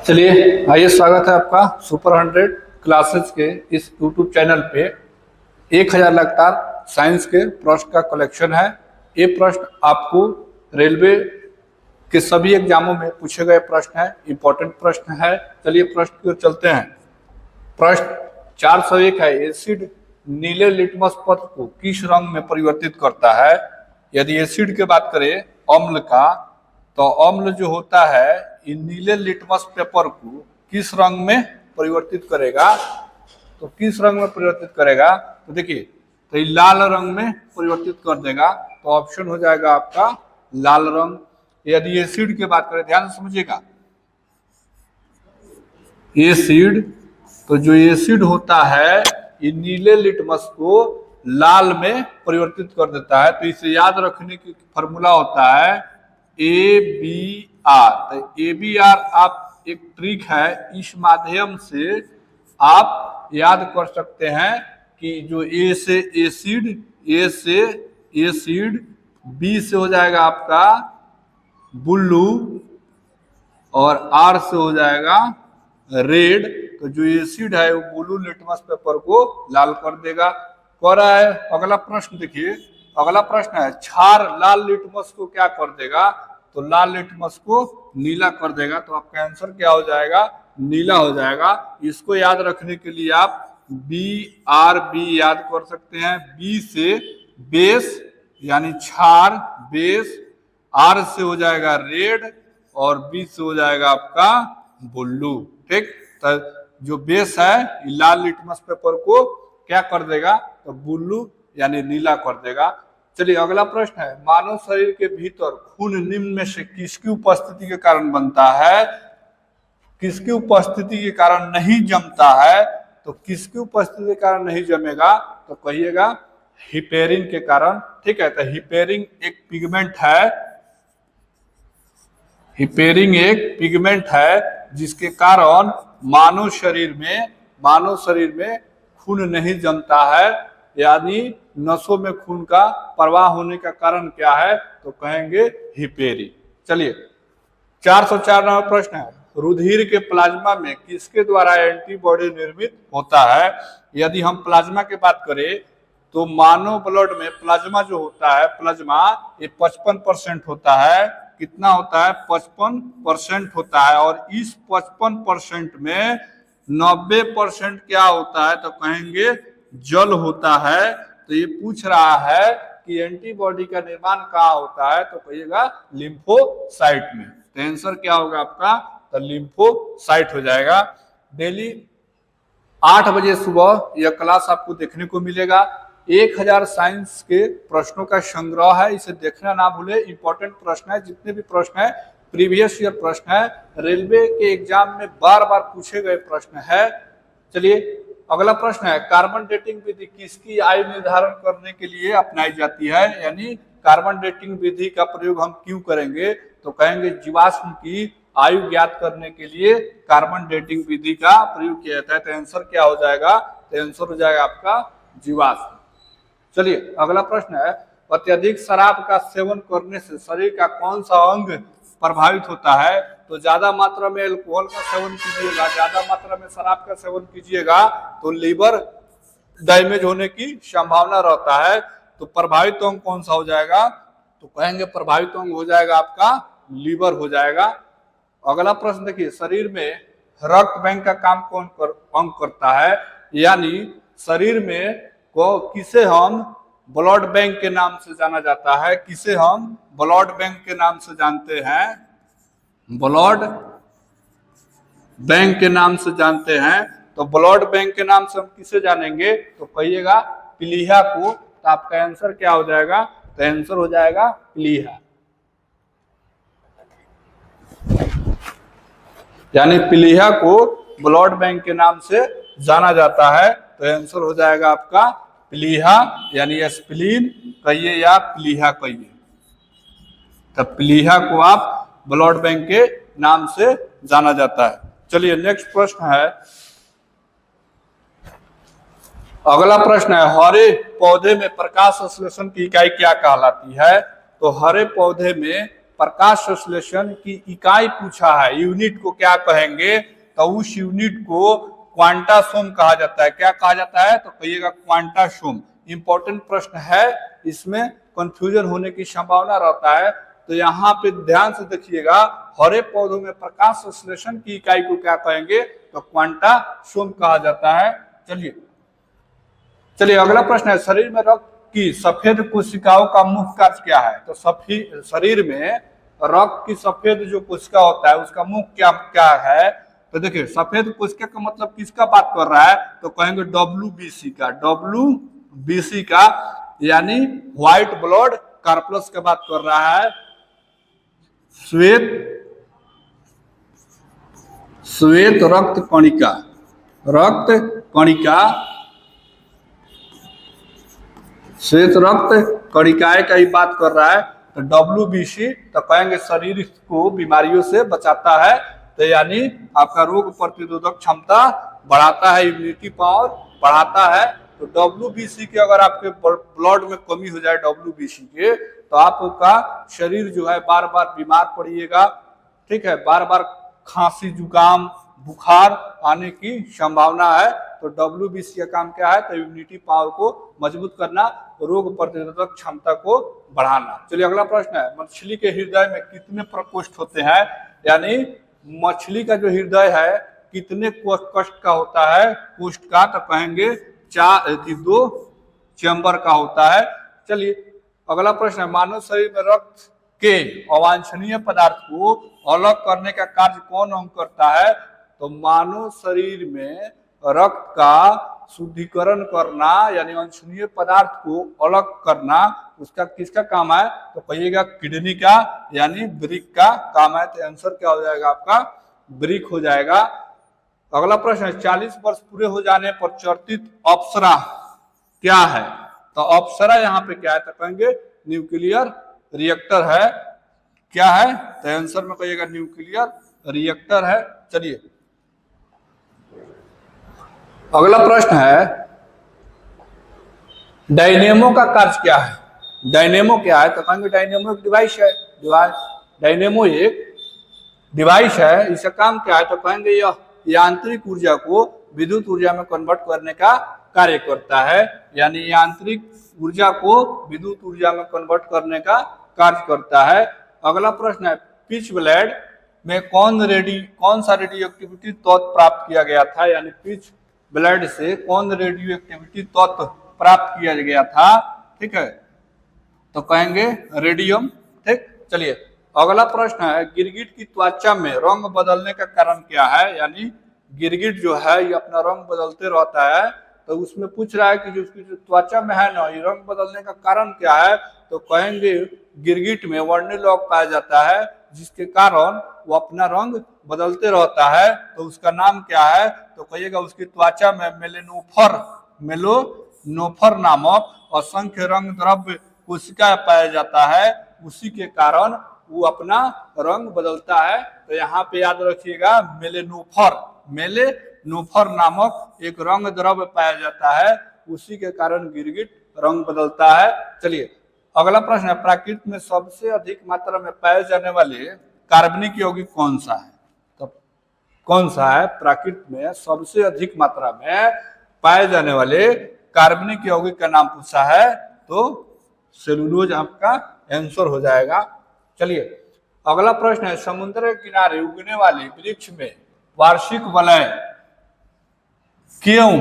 चलिए आइए, स्वागत है आपका सुपर 100 क्लासेस के इस यूट्यूब चैनल पे। 1000 लगातार साइंस के प्रश्न का कलेक्शन है। ये प्रश्न आपको रेलवे के सभी एग्जामों में पूछे गए प्रश्न है, इंपॉर्टेंट प्रश्न है। चलिए प्रश्न की ओर चलते हैं। प्रश्न 401 है, एसिड नीले लिटमस पत्र को किस रंग में परिवर्तित करता है? यदि एसिड की बात करें अम्ल का, तो अम्ल जो होता है इन नीले लिटमस पेपर को किस रंग में परिवर्तित करेगा? तो किस रंग में परिवर्तित करेगा? तो देखिए, तो ये लाल रंग में परिवर्तित कर देगा। तो ऑप्शन हो जाएगा आपका लाल रंग। यदि एसिड की बात करें, ध्यान से समझिएगा, एसिड, तो जो एसिड होता है ये नीले लिटमस को लाल में परिवर्तित कर देता है। तो इसे याद रखने की फॉर्मूला होता है ABR। तो ABR आप एक ट्रिक है, इस माध्यम से आप याद कर सकते हैं कि जो A से एसिड, A से एसिड, B से हो जाएगा आपका ब्लू और R से हो जाएगा रेड। तो जो एसिड है वो ब्लू लिटमस पेपर को लाल कर देगा। कह रहा है अगला प्रश्न, देखिए अगला प्रश्न है, क्षार लाल लिटमस को क्या कर देगा? तो लाल लिटमस को नीला कर देगा। तो आपका आंसर क्या हो जाएगा? नीला हो जाएगा। इसको याद रखने के लिए आप BRB याद कर सकते हैं। B से बेस यानी क्षार, बेस, R से हो जाएगा रेड और B से हो जाएगा आपका ब्लू। ठीक, तो जो बेस है लाल लिटमस पेपर को क्या कर देगा? तो ब्लू यानी नीला कर देगा। चलिए अगला प्रश्न है, मानव शरीर के भीतर खून निम्न में से किसकी उपस्थिति के कारण बनता है? किसकी उपस्थिति के कारण नहीं जमता है? तो किसकी उपस्थिति के कारण नहीं जमेगा? तो कहिएगा हिपेरिन के कारण। ठीक है, तो हिपेरिन एक पिगमेंट है, हिपेरिन एक पिगमेंट है जिसके कारण मानव शरीर में खून नहीं जमता है, यानी नसों में खून का प्रवाह होने का कारण क्या है? तो कहेंगे हिपेरिन। चलिए 404 नंबर प्रश्न है, रुधिर के प्लाज्मा में किसके द्वारा एंटीबॉडी निर्मित होता है? यदि हम प्लाज्मा की बात करें तो मानव ब्लड में प्लाज्मा जो होता है, प्लाज्मा ये 55% होता है। कितना होता है? 55% होता है। और इस 55% में 90% क्या होता है? तो कहेंगे जल होता है। तो ये पूछ रहा है कि एंटीबॉडी का निर्माण कहाँ होता है? तो कहिएगा लिम्फोसाइट में। तो आंसर क्या होगा आपका? तो लिम्फोसाइट हो जाएगा। डेली 8 बजे सुबह यह क्लास आपको देखने को मिलेगा। 1000 साइंस के प्रश्नों का संग्रह है, इसे देखना ना भूले। इंपॉर्टेंट प्रश्न है, जितने भी प्रश्न है प्रीवियस ईयर प्रश्न है, रेलवे के एग्जाम में बार बार पूछे गए प्रश्न है। चलिए अगला प्रश्न है, कार्बन डेटिंग विधि किसकी आयु निर्धारण करने के लिए अपनाई जाती है? यानी कार्बन डेटिंग विधि का प्रयोग हम क्यों करेंगे? तो कहेंगे जीवाश्म की आयु ज्ञात करने के लिए कार्बन डेटिंग विधि का प्रयोग किया जाता है। तो आंसर क्या हो जाएगा? तो आंसर हो जाएगा आपका जीवाश्म। चलिए अगला प्रश्न है, अत्यधिक शराब का सेवन करने से शरीर का कौन सा अंग प्रभावित होता है? तो ज्यादा मात्रा में अल्कोहल का सेवन कीजिएगा, ज्यादा मात्रा में शराब का सेवन कीजिएगा तो लीवर डैमेज होने की संभावना रहता है। तो प्रभावित अंग कौन सा हो जाएगा? तो कहेंगे प्रभावित अंग हो जाएगा आपका लीवर हो जाएगा। अगला प्रश्न देखिए, शरीर में रक्त बैंक का काम कौन अंग करता है? यानी शरीर में को किसे हम ब्लड बैंक के नाम से जाना जाता है? किसे हम ब्लड बैंक के नाम से जानते हैं? ब्लड बैंक के नाम से जानते हैं। तो ब्लड बैंक के नाम से हम किसे जानेंगे? तो कहिएगा प्लीहा को। तो आपका आंसर क्या हो जाएगा? तो आंसर हो जाएगा प्लीहा, यानी प्लीहा को ब्लड बैंक के नाम से जाना जाता है। तो आंसर हो जाएगा आपका प्लीहा, यानी स्प्लीन कहिए या प्लीहा कहिए। तो प्लीहा को आप ब्लड बैंक के नाम से जाना जाता है। चलिए नेक्स्ट प्रश्न है, अगला प्रश्न है, हरे पौधे में प्रकाश संश्लेषण की इकाई क्या कहलाती है? तो हरे पौधे में प्रकाश संश्लेषण की इकाई पूछा है, यूनिट को क्या कहेंगे, तो उस यूनिट को क्वांटासोम कहा जाता है। क्या कहा जाता है, तो कहिएगा क्वांटासोम। इंपॉर्टेंट प्रश्न है, इसमें कंफ्यूजन होने की संभावना रहता है, तो यहाँ पे ध्यान से देखिएगा। हरे पौधों में प्रकाश संश्लेषण की इकाई को क्या कहेंगे, तो क्वांटासोम कहा जाता है। चलिए अगला प्रश्न है, शरीर में रक्त की सफेद कोशिकाओं का मुख्य कार्य क्या है। तो शरीर में रक्त की सफेद जो कोशिका होता है उसका मुख्य क्या है। तो देखिए सफेद कोशिका का मतलब किसका बात कर रहा है, तो कहेंगे WBC का यानी व्हाइट ब्लड कॉर्पस का बात कर रहा है। श्वेत रक्त कणिका श्वेत रक्त कणिकाएं का ही बात कर रहा है। तो WBC तो कहेंगे शरीर को बीमारियों से बचाता है, तो यानी आपका रोग प्रतिरोधक क्षमता बढ़ाता है, इम्यूनिटी पावर बढ़ाता है। तो WBC के अगर आपके ब्लड में कमी हो जाए WBC के, तो आपका शरीर जो है बार बार बीमार पड़िएगा, ठीक है, बार बार खांसी जुकाम बुखार आने की संभावना है। तो WBC का काम क्या है, तो इम्यूनिटी पावर को मजबूत करना, रोग प्रतिरोधक क्षमता को बढ़ाना। चलिए अगला प्रश्न है, मछली के हृदय में कितने प्रकोष्ठ होते हैं, यानी मछली का जो हृदय है कितने कोष्ठ का होता है, कोष्ठ का, तो कहेंगे 2 चैम्बर का होता है। चलिए अगला प्रश्न है, मानव शरीर में रक्त के अवांछनीय पदार्थ को अलग करने का कार्य कौन अंग करता है। तो मानव शरीर में रक्त का शुद्धिकरण करना यानी अवांछनीय पदार्थ को अलग करना, उसका किसका काम है, तो कहिएगा किडनी का यानी ब्रिक का काम है। तो आंसर क्या हो जाएगा आपका, ब्रिक हो जाएगा। अगला प्रश्न है, 40 वर्ष पूरे हो जाने पर चर्चित अप्सरा क्या है। तो अप्सरा यहाँ पे क्या है, तो कहेंगे न्यूक्लियर रिएक्टर है। क्या है, तो आंसर में कहिएगा न्यूक्लियर रिएक्टर है। चलिए अगला प्रश्न है, डायनेमो का कार्य क्या है। डायनेमो क्या है, तो कहेंगे डायनेमो एक डिवाइस है। डायनेमो एक डिवाइस है, इसका काम क्या है, तो कहेंगे यह यांत्रिक ऊर्जा को विद्युत ऊर्जा में कन्वर्ट करने का कार्य करता है, यानी यांत्रिक ऊर्जा को विद्युत ऊर्जा में कन्वर्ट करने का कार्य करता है। अगला प्रश्न है, पिच ब्लेड में कौन सा रेडियो एक्टिविटी तत्व प्राप्त किया गया था, यानी पिच ब्लेड से कौन रेडियो एक्टिविटी तत्व प्राप्त किया गया था, ठीक है, तो कहेंगे रेडियम, ठीक। चलिए अगला प्रश्न है, गिरगिट की त्वचा में रंग बदलने का कारण क्या है, यानी गिरगिट जो है ये अपना रंग बदलते रहता है, तो उसमें पूछ रहा है कि जो उसकी जो त्वचा में है ना, ये रंग बदलने का कारण क्या है, तो कहेंगे गिरगिट में वर्णिलॉग पाया जाता है, जिसके कारण वो अपना रंग बदलते रहता है। तो उसका नाम क्या है, तो कहिएगा उसकी त्वचा में मेलेनोफर नामक असंख्य रंग द्रव्य कोशिका पाया जाता है, उसी के कारण वो अपना रंग बदलता है। तो यहाँ पे याद रखिएगा मेलेनोफर नामक एक रंग द्रव्य पाया जाता है, उसी के कारण गिरगिट रंग बदलता है। चलिए अगला प्रश्न है, प्रकृति में सबसे अधिक मात्रा में पाए जाने वाले कार्बनिक यौगिक कौन सा है। तो कौन सा है, प्रकृति में सबसे अधिक मात्रा में पाए जाने वाले कार्बनिक यौगिक का नाम पूछा है, तो सेलुलोज आपका आंसर हो जाएगा। चलिए अगला प्रश्न है, समुद्र के किनारे उगने वाले वृक्ष में वार्षिक वलय क्यों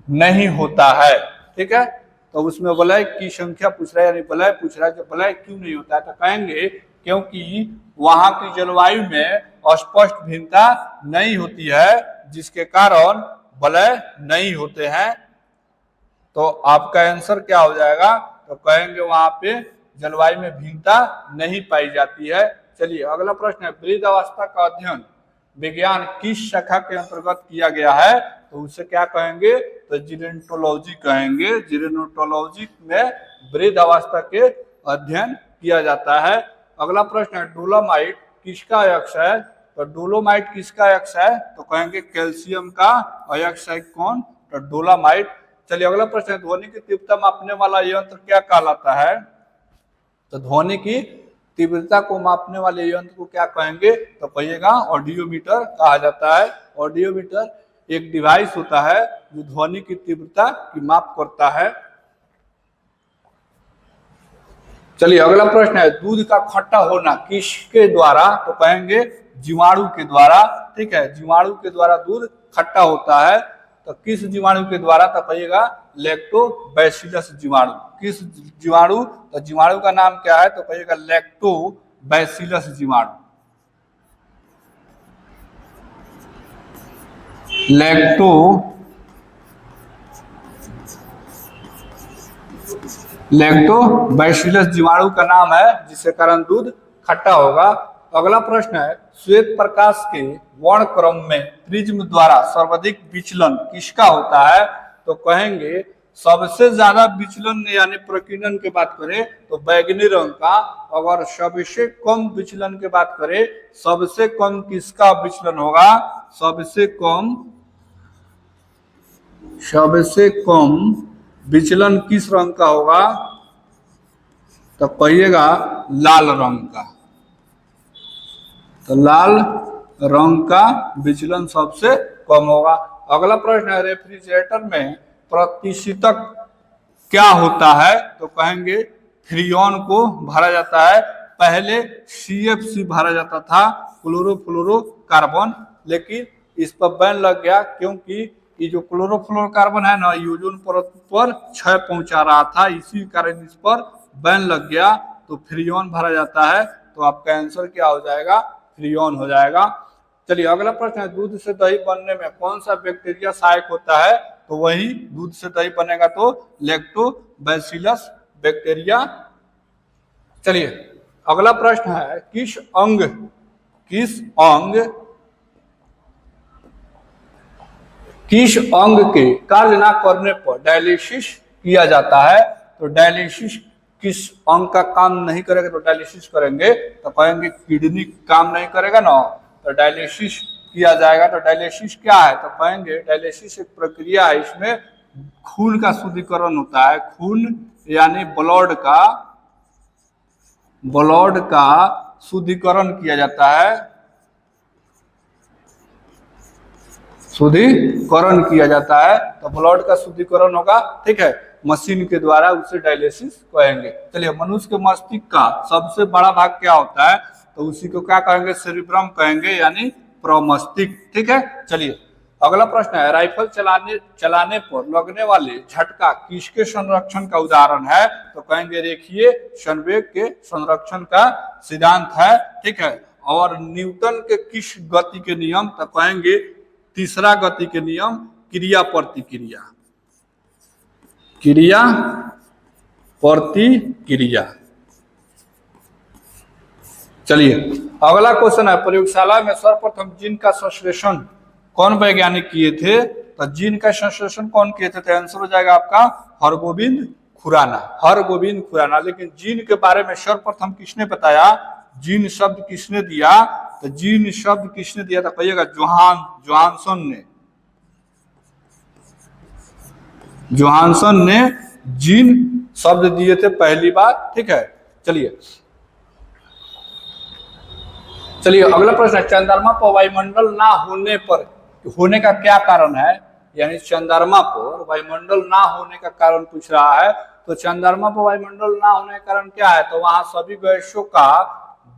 नहीं होता है, ठीक है, तो उसमें वलय की संख्या पूछ रहा है, यानी वलय पूछ रहा है कि वलय क्यों नहीं होता है, तो कहेंगे क्योंकि वहां की जलवायु में अस्पष्ट भिन्नता नहीं होती है, जिसके कारण वलय नहीं होते हैं। तो आपका आंसर क्या हो जाएगा, तो कहेंगे वहां पे जलवायु में भिन्नता नहीं पाई जाती है। चलिए अगला प्रश्न है, वृद्धावस्था का अध्ययन विज्ञान किस शाखा के अंतर्गत किया गया है, तो उसे क्या कहेंगे, तो जीरेनोटोलॉजी कहेंगे। जीरेनोटोलॉजी में वृद्धावस्था के अध्ययन किया जाता है। अगला प्रश्न है, डोलोमाइट किसका अयस्क है, तो डोलोमाइट किसका अयस्क है, तो कहेंगे कैल्शियम का अयस्क है कौन, तो डोलोमाइट। चलिए अगला प्रश्न है, ध्वनि की तीव्रता मापने वाला यंत्र क्या कहलाता है, तो ध्वनि की तीव्रता को मापने वाले यंत्र को क्या कहेंगे? तो कहिएगा ऑडियोमीटर कहा जाता है। ऑडियोमीटर एक डिवाइस होता है जो ध्वनि की तीव्रता की माप करता है। चलिए अगला प्रश्न है, दूध का खट्टा होना किसके द्वारा? तो कहेंगे जीवाणु के द्वारा। ठीक है, जीवाणु के द्वारा दूध खट्टा होता है। तो किस जीवाणु के द्वारा? तो कहिएगा लैक्टोबैसिलस जीवाणु। किस जीवाणु? तो जीवाणु का नाम क्या है? तो कहिएगा लैक्टोबैसिलस जीवाणु। लैक्टोबैसिलस जीवाणु का नाम है जिसके कारण दूध खट्टा होगा। अगला प्रश्न है, श्वेत प्रकाश के वर्ण क्रम में प्रिज्म द्वारा सर्वाधिक विचलन किसका होता है? तो कहेंगे सबसे ज्यादा विचलन यानी प्रकीर्णन की बात करें तो बैगनी रंग का। अगर सबसे कम विचलन की बात करें, सबसे कम किसका विचलन होगा? सबसे कम विचलन किस रंग का होगा? तो कहिएगा लाल रंग का। तो लाल रंग का विचलन सबसे कम होगा। अगला प्रश्न है, रेफ्रिजरेटर में प्रतिशीतक क्या होता है? तो कहेंगे फ्रीऑन को भरा जाता है। पहले CFC भरा जाता था, क्लोरोफ्लोरोकार्बन, लेकिन इस पर बैन लग गया क्योंकि ये जो क्लोरोफ्लोरोकार्बन है ना, ओजोन परत पर क्षय पहुंचा रहा था, इसी कारण इस पर बैन लग गया। तो फ्रीऑन भरा जाता है। तो आपका आंसर क्या हो जाएगा? फ्रीऑन हो जाएगा। चलिए अगला प्रश्न है, दूध से दही बनने में कौन सा बैक्टीरिया सहायक होता है? तो वही दूध से दही बनेगा तो लैक्टोबैसिलस बैक्टीरिया। चलिए अगला प्रश्न है, किस अंग के कार्य न करने पर डायलिसिस किया जाता है? तो डायलिसिस किस अंग का काम नहीं करेगा तो डायलिसिस करेंगे? तो कहेंगे किडनी काम नहीं करेगा ना, तो डायलिसिस किया जाएगा। तो डायलिसिस क्या है? तो कहेंगे डायलिसिस एक प्रक्रिया है, इसमें खून का शुद्धिकरण होता है। खून यानी ब्लड का शुद्धिकरण किया जाता है। शुद्धिकरण किया जाता है तो ब्लड का शुद्धिकरण होगा। ठीक है, मशीन के द्वारा उसे डायलिसिस कहेंगे। चलिए मनुष्य के मस्तिष्क का सबसे बड़ा भाग क्या होता है? तो उसी को क्या कहेंगे? सेरिब्रम कहेंगे, यानी प्रमस्तिष्क। ठीक है, चलिए अगला प्रश्न है, राइफल चलाने पर लगने वाले झटका किसके संरक्षण का उदाहरण है? तो कहेंगे रेखीय संवेग के संरक्षण का सिद्धांत है। ठीक है, और न्यूटन के किस गति के नियम? तो कहेंगे तीसरा गति के नियम, क्रिया प्रतिक्रिया। चलिए अगला क्वेश्चन है, प्रयोगशाला में सर्वप्रथम जीन का संश्लेषण कौन वैज्ञानिक किए थे? तो जीन का संश्लेषण कौन किए थे? तो आंसर हो जाएगा आपका हरगोविंद खुराना। लेकिन जीन के बारे में सर्वप्रथम किसने बताया? जीन शब्द किसने दिया? तो जीन शब्द किसने दिया था? कहिएगा जोहानसन ने जीन शब्द दिए थे पहली बार। ठीक है, चलिए अगला प्रश्न है, चंद्रमा पर वायुमंडल ना होने का क्या कारण है? यानी चंद्रमा पर वायुमंडल ना होने का कारण पूछ रहा है। तो चंद्रमा पर वायुमंडल ना होने का कारण क्या है? तो वहां सभी गैसों का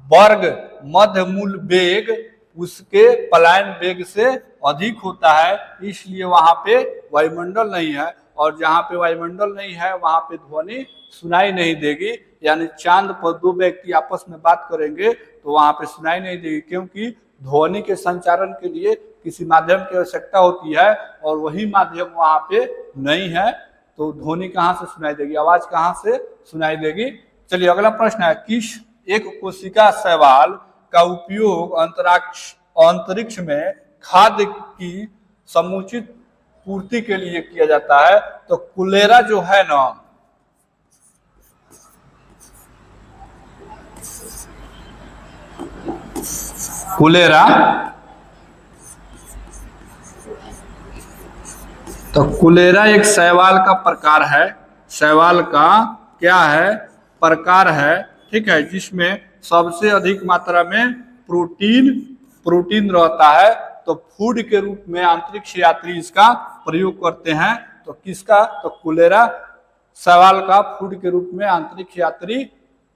वर्ग मध्य मूल वेग उसके पलायन वेग से अधिक होता है, इसलिए वहां पे वायुमंडल नहीं है। और जहां पे वायुमंडल नहीं है वहां पे ध्वनि सुनाई नहीं देगी। यानी चांद पर दो व्यक्ति आपस में बात करेंगे तो वहां पे सुनाई नहीं देगी, क्योंकि ध्वनि के संचारण के लिए किसी माध्यम की आवश्यकता होती है और वही माध्यम वहां पे नहीं है। तो ध्वनि कहाँ से सुनाई देगी? आवाज कहाँ से सुनाई देगी? चलिए अगला प्रश्न है, किस एक कोशिका शैवाल का उपयोग अंतरिक्ष में खाद्य की समुचित पूर्ति के लिए किया जाता है? तो कुलेरा जो है ना, कुलेरा एक शैवाल का प्रकार है। ठीक है, जिसमें सबसे अधिक मात्रा में प्रोटीन रहता है, तो फूड के रूप में अंतरिक्ष यात्री इसका प्रयोग करते हैं। तो किसका? तो कोलेरा सवाल का फूड के रूप में अंतरिक्ष यात्री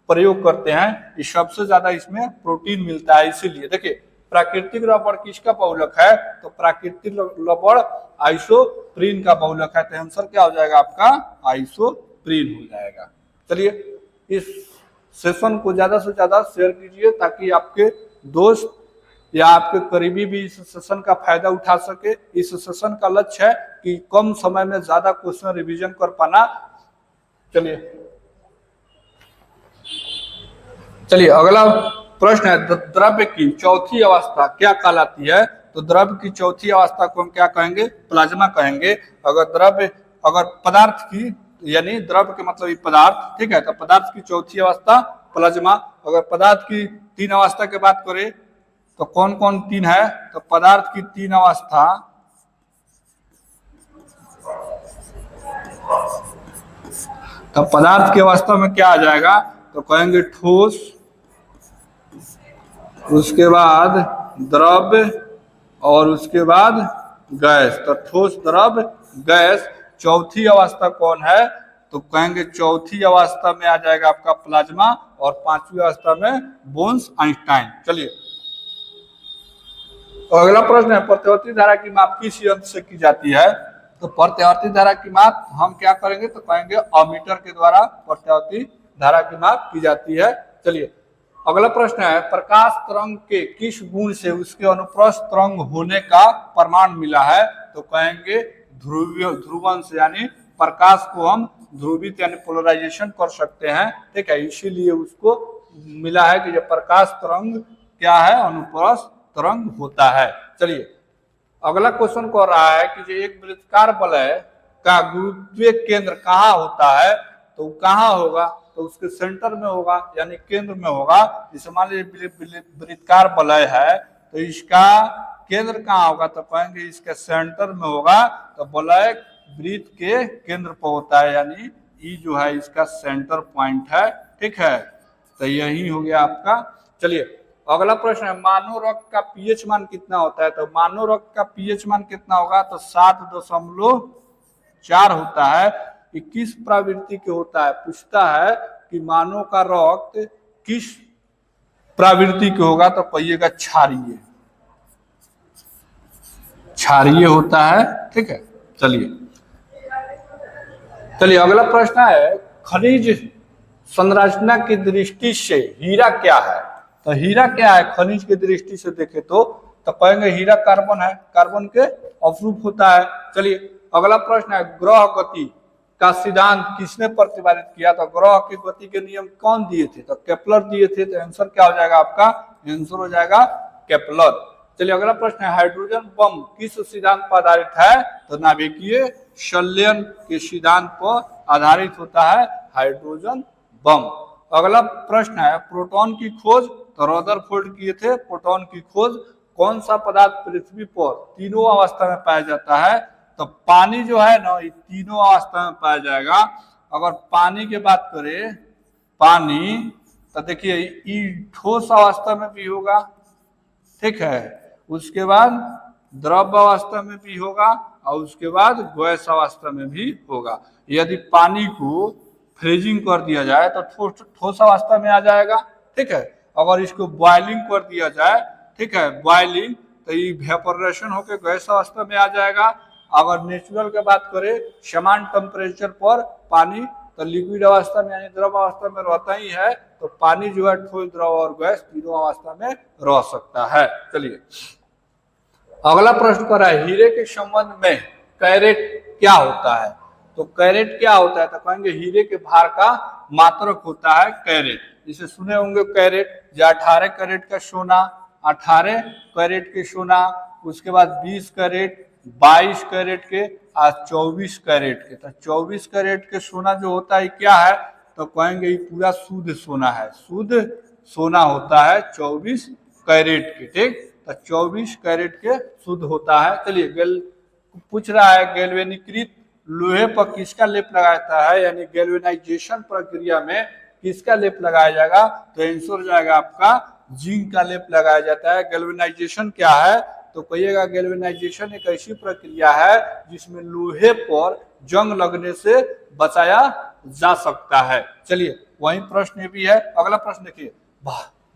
प्रयोग करते हैं। इस सबसे ज्यादा इसमें प्रोटीन मिलता है। इसीलिए देखिए, प्राकृतिक रबड़ किसका बहुलक है? तो प्राकृतिक रबड़ आइसोप्रीन का बहुलक है। तो आंसर क्या हो जाएगा आपका? आइसोप्रीन हो जाएगा। चलिए, इस सेशन को ज्यादा से ज्यादा शेयर कीजिए ताकि आपके दोस्त या आपके करीबी भी इस सेशन का फायदा उठा सके। इस सेशन का लक्ष्य है कि कम समय में ज्यादा क्वेश्चन रिवीजन कर पाना। चलिए अगला प्रश्न है, द्रव्य की चौथी अवस्था क्या कहलाती है? तो द्रव्य की चौथी अवस्था को हम क्या कहेंगे? प्लाज्मा कहेंगे। अगर पदार्थ की, यानी द्रव्य के मतलब पदार्थ, ठीक है, तो पदार्थ की चौथी अवस्था प्लाज्मा। अगर पदार्थ की तीन अवस्था की बात करें तो कौन कौन तीन है? तो पदार्थ की तीन अवस्था, तो पदार्थ की अवस्था में क्या आ जाएगा? तो कहेंगे ठोस, उसके बाद द्रव्य और उसके बाद गैस। तो ठोस, द्रव्य, गैस। चौथी अवस्था कौन है? तो कहेंगे चौथी अवस्था में आ जाएगा आपका प्लाज्मा और पांचवी अवस्था में बोन्स आइंस्टाइन। चलिए तो अगला प्रश्न है, प्रत्यावर्ती धारा की माप किस यंत्र से की जाती है? तो प्रत्यावर्ती धारा की माप हम क्या करेंगे? तो कहेंगे अमीटर के द्वारा प्रत्यावर्ती धारा की माप की जाती है। चलिए अगला प्रश्न है, प्रकाश तरंग के किस गुण से उसके अनुप्रस्थ तरंग होने का प्रमाण मिला है? तो कहेंगे ध्रुवंश, यानी प्रकाश को हम ध्रुवित यानी पोलराइजेशन कर सकते हैं, ठीक है, इसीलिए उसको मिला है कि जब प्रकाश तरंग क्या है? अनुप्रस्थ तरंग होता है। चलिए अगला क्वेश्चन कह रहा है कि जो एक वृत्ताकार वलय का गुरुत्वीय केंद्र कहाँ होता है? तो कहाँ होगा? तो उसके सेंटर में होगा, यानी केंद्र में होगा। जैसे मान लीजिए वृत्ताकार वलय है तो इसका केंद्र कहाँ होगा? तो कहेंगे इसके सेंटर में होगा। तो वलय वृत्त के केंद्र पर होता है, यानी ई जो है इसका सेंटर पॉइंट है, ठीक है, तो यही हो गया आपका। चलिए अगला प्रश्न है, मानव रक्त का पीएच मान कितना होता है? तो मानव रक्त का पीएच मान कितना होगा? तो 7.4 होता है। 21 प्रवृत्ति के होता है। पूछता है कि मानव का रक्त किस प्रवृत्ति के होगा? तो कहिएगा क्षारीय होता है, ठीक है। चलिए अगला प्रश्न है, खनिज संरचना की दृष्टि से हीरा क्या है? तो हीरा क्या है खनिज की दृष्टि से देखे तो कहेंगे हीरा कार्बन है, कार्बन के अपरूप होता है। चलिए अगला प्रश्न है, ग्रह गति का सिद्धांत किसने प्रतिपादित किया? तो ग्रह की गति के नियम कौन दिए थे? तो केपलर दिए थे। तो आंसर क्या हो जाएगा आपका? आंसर हो जाएगा केपलर। चलिए अगला प्रश्न है, हाइड्रोजन बम किस सिद्धांत पर आधारित है? तो नाभिकीय संलयन के सिद्धांत पर आधारित होता है हाइड्रोजन बम। अगला प्रश्न है, प्रोटॉन की खोज तो रदरफोर्ड किए थे। प्रोटॉन की खोज कौन सा पदार्थ पृथ्वी पर तीनों अवस्था में पाया जाता है? तो पानी जो है ना, ये तीनों अवस्था में पाया जाएगा। अगर पानी की बात करें, पानी तो देखिए ठोस अवस्था में भी होगा, ठीक है, उसके बाद द्रव अवस्था में भी होगा और उसके बाद गैस अवस्था में भी होगा। यदि पानी को फ्रीजिंग कर दिया जाए तो ठोस अवस्था में आ जाएगा, ठीक है। अगर इसको बॉइलिंग कर दिया जाए, ठीक है, बॉइलिंग, तो ये वेपोरेशन होकर गैस अवस्था में आ जाएगा। अगर नेचुरल की बात करें, समान टेम्परेचर पर पानी तो लिक्विड अवस्था में यानी द्रव अवस्था में रहता ही है। तो पानी जो है ठोस, द्रव और गैस तीनों अवस्था में रह सकता है। चलिए अगला प्रश्न कर रहा है, हीरे के संबंध में कैरेट क्या होता है? तो कैरेट क्या होता है? तो कहेंगे हीरे के भार का मात्रक होता है कैरेट। जिसे सुने होंगे कैरेट, जो 18 कैरेट का सोना, 18 कैरेट के सोना, उसके बाद 20 कैरेट, 22 कैरेट के और 24 कैरेट के। तो 24 कैरेट के सोना जो होता है क्या है? तो कहेंगे ये पूरा शुद्ध सोना है, शुद्ध सोना होता है 24 कैरेट के, ठीक। तो 24 कैरेट के शुद्ध होता है। चलिए पूछ रहा है, गैल्वेनीकृत लोहे पर किसका लेप लगाता है? यानी गैल्वेनाइजेशन प्रक्रिया में किसका लेप लगाया जाएगा, तो आंसर हो जाएगा आपका जिंक का लेप लगाया जाता है। गैल्वेनाइजेशन क्या है, तो कहिएगा गैल्वेनाइजेशन एक ऐसी प्रक्रिया है जिसमें लोहे पर जंग लगने से बचाया जा सकता है। चलिए वही प्रश्न भी है। अगला प्रश्न देखिए,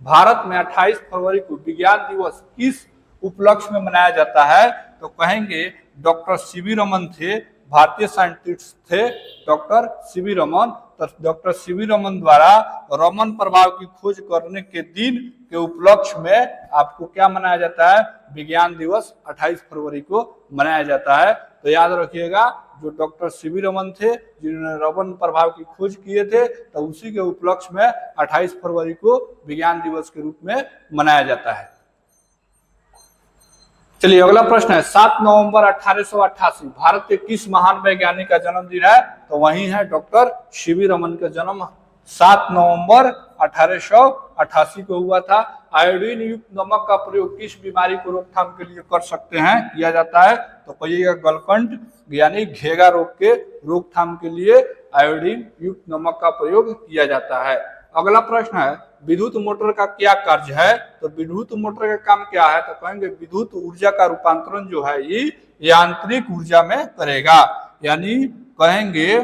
भारत में 28 फरवरी को विज्ञान दिवस किस उपलक्ष्य में मनाया जाता है, तो कहेंगे डॉक्टर सीवी रमन थे, भारतीय साइंटिस्ट थे डॉक्टर सीवी रमन। तो डॉक्टर सीवी रमन द्वारा रमन प्रभाव की खोज करने के दिन के उपलक्ष्य में आपको क्या मनाया जाता है, विज्ञान दिवस 28 फरवरी को मनाया जाता है। तो याद रखिएगा जो डॉक्टर सीवी रमन थे जिन्होंने रमन प्रभाव की खोज किए थे, तो उसी के उपलक्ष्य में 28 फरवरी को विज्ञान दिवस के रूप में मनाया जाता है। चलिए अगला प्रश्न है, 7 नवंबर 1888 भारत के किस महान वैज्ञानिक का जन्मदिन है, तो वही है डॉक्टर सीवी रमन का जन्म 7 नवंबर 1888 को हुआ था। आयोडीन युक्त नमक का प्रयोग किस बीमारी को रोकथाम के लिए कर सकते हैं, किया जाता है, तो कहिएगा गलकंड यानी घेगा रोग के रोकथाम के लिए आयोडीन युक्त नमक का प्रयोग किया जाता है। अगला प्रश्न है, विद्युत मोटर का क्या कार्य है, तो विद्युत मोटर का काम क्या है, तो कहेंगे विद्युत ऊर्जा का रूपांतरण जो है ये यांत्रिक ऊर्जा में करेगा। यानी कहेंगे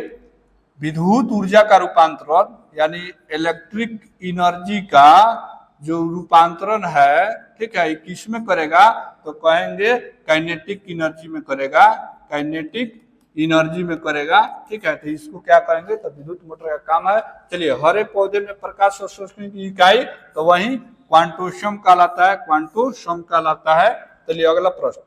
विद्युत ऊर्जा का रूपांतरण यानी इलेक्ट्रिक एनर्जी का जो रूपांतरण है, ठीक है, किस में करेगा, तो कहेंगे काइनेटिक एनर्जी में करेगा, काइनेटिक एनर्जी में करेगा। ठीक है, तो इसको क्या करेंगे, तो विद्युत मोटर का काम है। चलिए हरे पौधे में प्रकाश संश्लेषण की इकाई, तो वही क्वांटोसम कहलाता है, क्वांटोसम कहलाता है। चलिए अगला प्रश्न,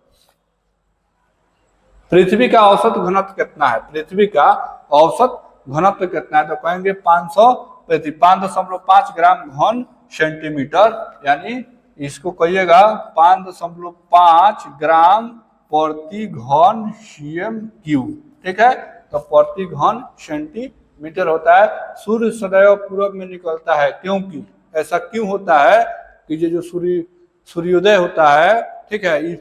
पृथ्वी का औसत घनत्व कितना है, पृथ्वी का औसत घनत्व कितना है, तो कहेंगे 5.5 ग्राम घन सेंटीमीटर, यानी इसको कहिएगा 5.5 ग्राम प्रति घन cm3। ठीक है, तो प्रति घन सेंटीमीटर होता है। सूर्य सदैव पूर्व में निकलता है, क्योंकि ऐसा क्यों होता है कि जो सूर्योदय होता है, ठीक है,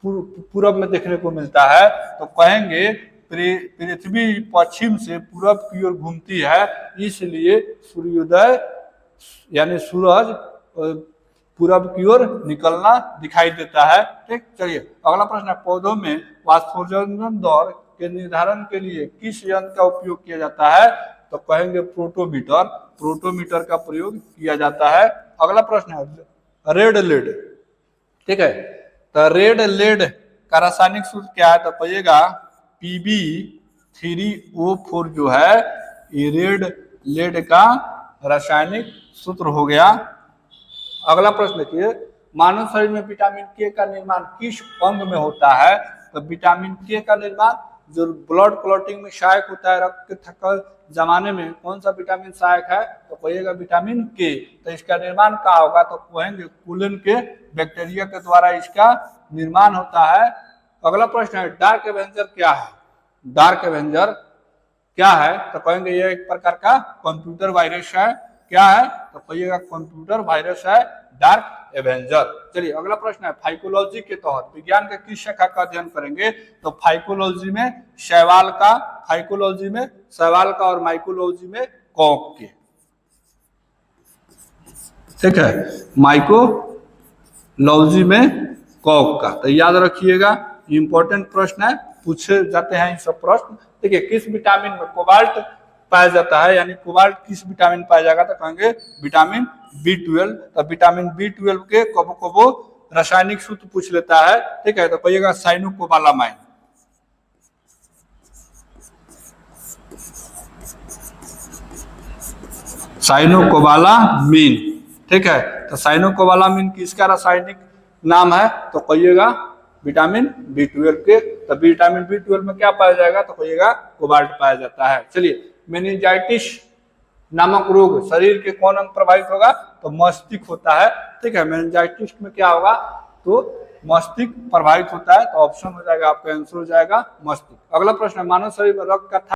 पूरब में देखने को मिलता है, तो कहेंगे पृथ्वी पश्चिम से पूरब की ओर घूमती है, इसलिए सूर्योदय यानी सूरज पूरब की ओर निकलना दिखाई देता है। ठीक, चलिए अगला प्रश्न है, पौधों में वाष्पोत्सर्जन दर के निर्धारण के लिए किस यंत्र का उपयोग किया जाता है, तो कहेंगे प्रोटोमीटर, प्रोटोमीटर का प्रयोग किया जाता है। अगला प्रश्न है, रेड लेड, ठीक है, तो रेड लेड का रासायनिक सूत्र क्या है, तो कहिएगा Pb3O4 जो है ये रेड लेड का रासायनिक सूत्र हो गया। अगला प्रश्न देखिए, मानव शरीर में विटामिन के का निर्माण किस अंग में होता है, तो विटामिन के का निर्माण जो ब्लड क्लॉटिंग में सहायक होता है, रक्त थक्का जमाने में कौन सा विटामिन सहायक है, तो कहिएगा विटामिन के। तो इसका निर्माण क्या होगा, तो कहेंगे कूलन के बैक्टीरिया के द्वारा इसका निर्माण होता है। अगला प्रश्न है, डार्क एवेंजर क्या है, डार्क एवेंजर क्या है, तो कहेंगे यह एक प्रकार का कंप्यूटर वायरस है। क्या है, तो कहिएगा कंप्यूटर वायरस है डार्क एवेंजर। चलिए अगला प्रश्न है, फाइकोलॉजी के तहत विज्ञान के किस शाखा का अध्ययन करेंगे, तो फाइकोलॉजी में शैवाल का, फाइकोलॉजी में शैवाल का और माइकोलॉजी में कॉक के। ठीक है, माइकोलॉजी में कॉक का, तो याद रखिएगा इंपॉर्टेंट प्रश्न है, पूछे जाते हैं सब प्रश्न। देखिए किस विटामिन में कोबाल्ट पाया जाता है, यानी कोबाल्ट किस विटामिन पाया जाएगा, तो कहेंगे विटामिन B12। तो विटामिन B12 के कबो कबो रासायनिक सूत्र पूछ लेता है। ठीक है, तो कहिएगा साइनोकोबालामाइन। साइनोकोबालामीन, ठीक है, तो साइनोकोबालामीन किसका रासायनिक नाम है, तो कहिएगा विटामिन B12 के। तो विटामिन B12 में क्या पाया जाएगा, तो कहिएगा कोबाल्ट पाया जाता है। चलिए मेनिंजाइटिस नामक रोग शरीर के कौन अंग प्रभावित होगा, तो मस्तिष्क होता है। ठीक है, मेनिंजाइटिस में क्या होगा, तो मस्तिष्क प्रभावित होता है, तो ऑप्शन हो जाएगा आपका आंसर हो जाएगा मस्तिष्क। अगला प्रश्न है, मानव शरीर में रक्त का